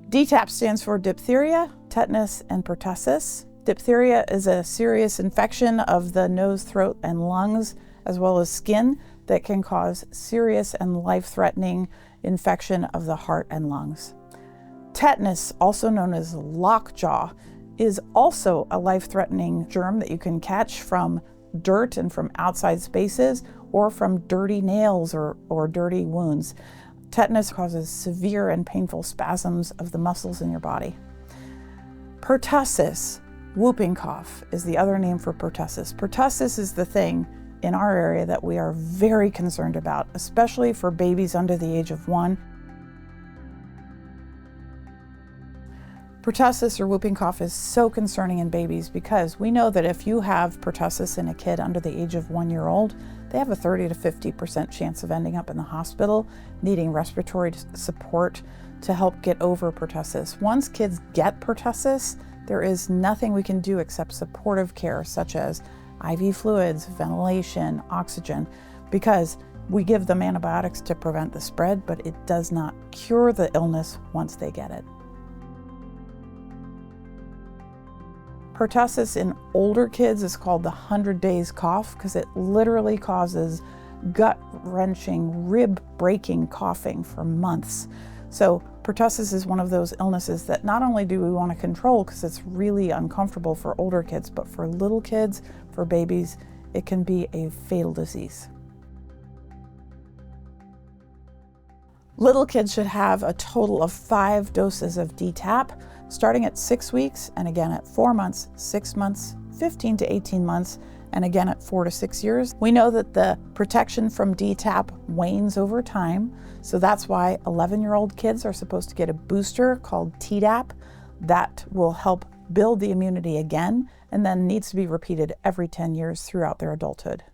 DTaP stands for diphtheria, tetanus, and pertussis. Diphtheria is a serious infection of the nose, throat, and lungs, as well as skin, that can cause serious and life-threatening infection of the heart and lungs. Tetanus, also known as lockjaw, is also a life-threatening germ that you can catch from dirt and from outside spaces or from dirty nails or dirty wounds. Tetanus causes severe and painful spasms of the muscles in your body. Pertussis, whooping cough, is the other name for pertussis. Pertussis is the thing in our area that we are very concerned about, especially for babies under the age of 1. Pertussis or whooping cough is so concerning in babies because we know that if you have pertussis in a kid under the age of 1 year old, they have a 30 to 50% chance of ending up in the hospital, needing respiratory support to help get over pertussis. Once kids get pertussis, there is nothing we can do except supportive care, such as IV fluids, ventilation, oxygen, because we give them antibiotics to prevent the spread, but it does not cure the illness once they get it. Pertussis in older kids is called the 100 days cough because it literally causes gut-wrenching, rib-breaking coughing for months. So pertussis is one of those illnesses that not only do we want to control because it's really uncomfortable for older kids, but for little kids, for babies, it can be a fatal disease. Little kids should have a total of 5 doses of DTaP, starting at 6 weeks, and again at 4 months, 6 months, 15 to 18 months, and again at 4 to 6 years. We know that the protection from DTaP wanes over time, so that's why 11-year-old kids are supposed to get a booster called Tdap that will help build the immunity again, and then needs to be repeated every 10 years throughout their adulthood.